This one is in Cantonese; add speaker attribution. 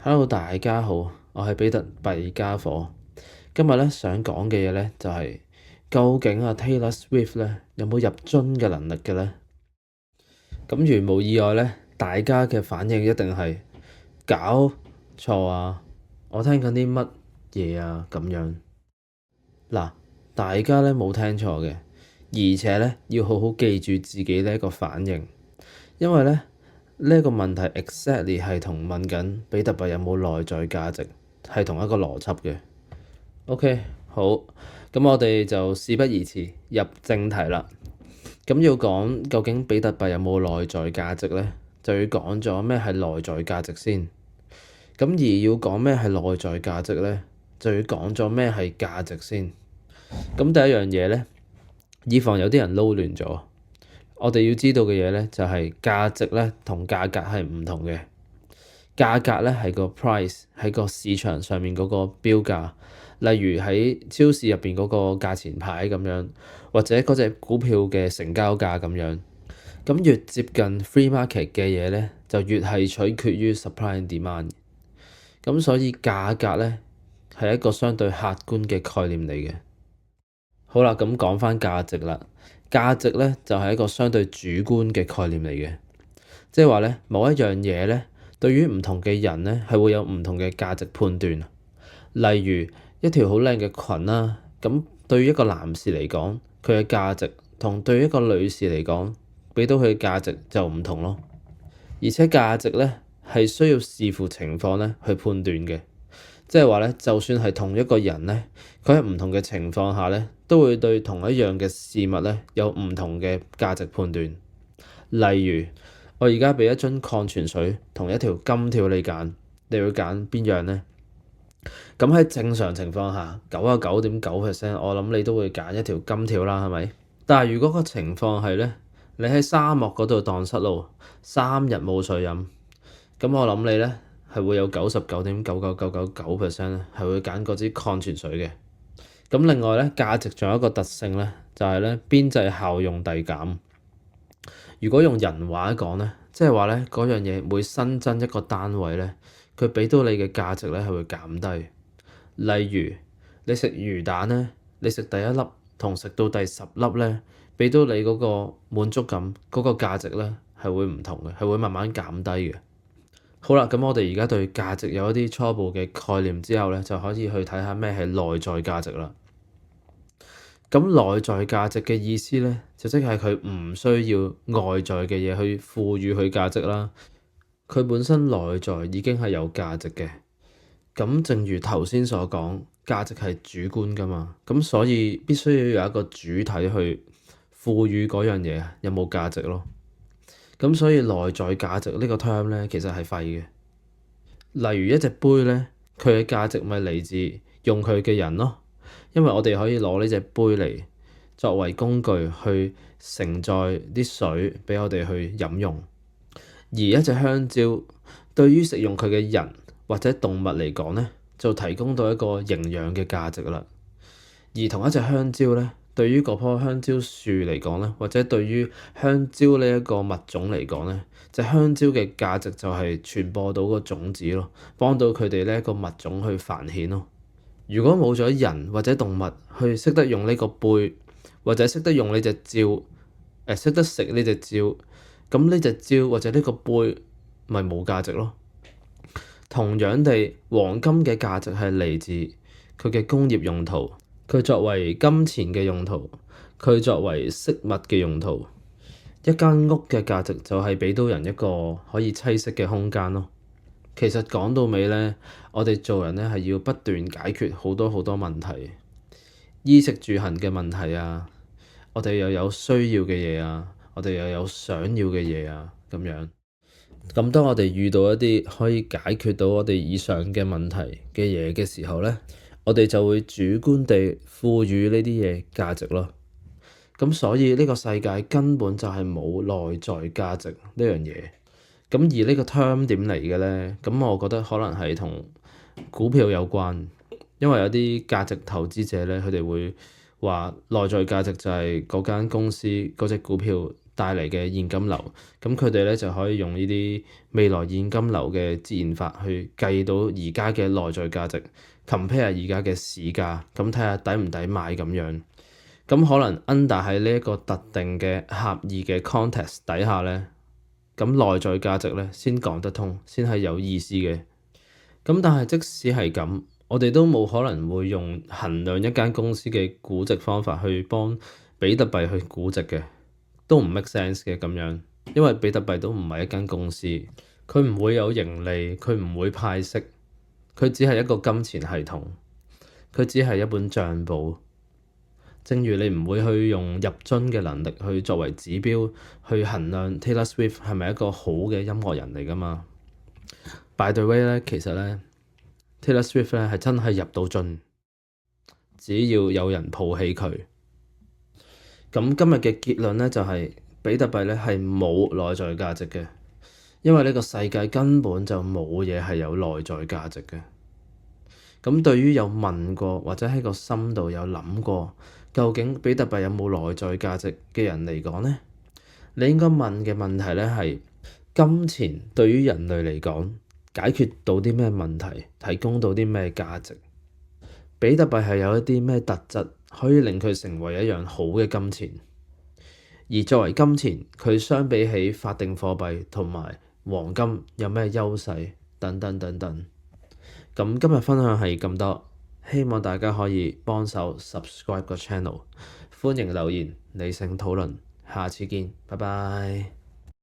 Speaker 1: Hello，大家好，我係比特幣家伙。今日咧想講嘅嘢咧就係究竟Taylor Swift 咧有冇入樽嘅能力嘅咧？咁如無意外咧，大家嘅反應一定係搞錯啊！我聽緊啲乜嘢啊？咁樣嗱，大家咧冇聽錯嘅，而且咧要好好記住自己呢一個反應，因為咧呢一個問題 exactly 係同問緊比特幣有冇內在價值係同一個邏輯嘅。OK，好，咁我哋就事不宜遲，入正題啦。咁要講究竟比特幣有冇內在價值咧，就要講咗咩係內在價值先。咁而要講咩係內在價值咧，就要講咗咩係價值先。咁第一樣嘢咧，以防有啲人撈亂咗，我哋要知道嘅嘢咧就係價值咧同價格係唔同嘅。價格咧係個 price，喺個市場上面嗰個標價，例如喺超市入邊嗰個價錢牌咁樣，或者嗰隻股票嘅成交價咁樣。咁越接近 free market 嘅嘢咧，就越係取決於 supply and demand。咁所以價格咧係一個相對客觀嘅概念嚟嘅。好啦，咁講返價值啦。價值咧就係一個相對主觀嘅概念嚟嘅，即係話咧某一樣嘢咧，對於唔同嘅人咧係會有唔同嘅價值判斷。例如一條好靚嘅裙啦，咁對於一個男士嚟講，佢嘅價值同對於一個女士嚟講，畀到佢嘅價值就唔同咯。而且價值咧係需要視乎情況咧去判斷嘅，即係話咧，就算係同一個人咧，佢喺唔同嘅情況下咧，都會對同一樣嘅事物咧有唔同嘅價值判斷。例如，我而家畀一樽礦泉水同一條金條你揀，你會揀邊樣咧？咁喺正常情況下，99.9%我諗你都會揀一條金條啦，係咪？但係如果個情況係咧，你喺沙漠嗰度蕩失路，3日冇水飲，咁我諗你咧係會有99.99999%咧係會揀嗰支礦泉水嘅。咁另外咧，價值仲有一個特性咧，就係咧邊際效用遞減。如果用人話講咧，即係話咧嗰樣嘢每新增一個單位咧，佢畀到你嘅價值咧係會減低。例如你食魚蛋咧，你食第一粒同食到第10粒咧，畀到你嗰個滿足感嗰個價值咧係會唔同嘅，係會慢慢減低嘅。好啦，咁我哋而家對價值有一啲初步嘅概念之後咧，就可以去睇下咩係內在價值啦。咁內在價值嘅意思咧，就即係佢唔需要外在嘅嘢去賦予佢價值啦。佢本身內在已經係有價值嘅。咁正如頭先所講，價值係主觀㗎嘛，咁所以必須要有一個主體去賦予嗰樣嘢有冇價值咯。咁所以內在價值呢個 term 咧，其實係廢嘅。例如一隻杯咧，佢嘅價值咪嚟自用佢嘅人咯。因為我哋可以攞呢隻杯嚟作為工具去承載啲水畀我哋去飲用，而一隻香蕉對於食用佢嘅人或者動物嚟講咧，就提供到一個營養嘅價值啦。而同一隻香蕉咧，對於嗰棵香蕉樹嚟講咧，或者對於香蕉呢一個物種嚟講咧，隻香蕉嘅價值就係傳播到個種子咯，幫到佢哋呢一個物種去繁衍咯。如果冇咗人或者動物去識得用呢個杯，或者識得用呢隻蕉，識得食呢隻蕉，咁呢隻蕉或者呢個杯咪冇價值咯。同樣地，黃金嘅價值係嚟自佢嘅工業用途，佢作為金錢嘅用途，佢作為飾物嘅用途。一間屋嘅價值就係畀到人一個可以棲息嘅空間咯。其實講到尾咧，我哋做人咧係要不斷解決好多好多問題，衣食住行嘅問題啊，我哋又有需要嘅嘢啊，我哋又有想要嘅嘢啊，咁樣。咁當我哋遇到一啲可以解決到我哋以上嘅問題嘅嘢嘅時候咧，我哋就會主觀地賦予呢啲嘢價值咯。咁所以呢個世界根本就係冇內在價值呢樣嘢。咁而呢個 term 點嚟嘅咧？咁我覺得可能係同股票有關，因為有啲價值投資者咧，佢哋會話內在價值就係嗰間公司嗰隻股票帶嚟嘅現金流，咁佢哋咧就可以用呢啲未來現金流嘅自然法去計到而家嘅內在價值，compare 而家嘅市價，咁睇下抵唔抵買咁樣。咁可能 under 喺呢一個特定嘅狹義嘅 context 底下咧，咁內在價值咧先講得通，先係有意思嘅。咁但係即使係咁，我哋都冇可能會用衡量一間公司嘅估值方法去幫比特幣去估值嘅，都唔 make sense 嘅咁樣，因為比特幣都唔係一間公司，佢唔會有盈利，佢唔會派息，佢只係一個金錢系統，佢只係一本帳簿。正如你唔會去用入樽嘅能力去作為指標去衡量 Taylor Swift 係咪一個好嘅音樂人嚟㗎嘛。By the way 咧，其實咧 Taylor Swift 咧係真係入到樽，只要有人抱起佢。咁今日嘅結論咧就係比特幣咧係冇內在價值嘅，因為呢個世界根本就冇嘢係有內在價值嘅。咁對於有問過或者喺個心度有諗過，究竟比特幣有冇內在價值嘅人嚟講咧，你應該問嘅問題咧係：金錢對於人類嚟講解決到啲咩問題，提供到啲咩價值？比特幣係有一啲咩特質可以令佢成為一樣好嘅金錢？而作為金錢，佢相比起法定貨幣同埋黃金有咩優勢？等等等等。咁今日分享係咁多，希望大家可以幫手 subscribe 個 channel，歡迎留言理性討論，下次見，拜拜。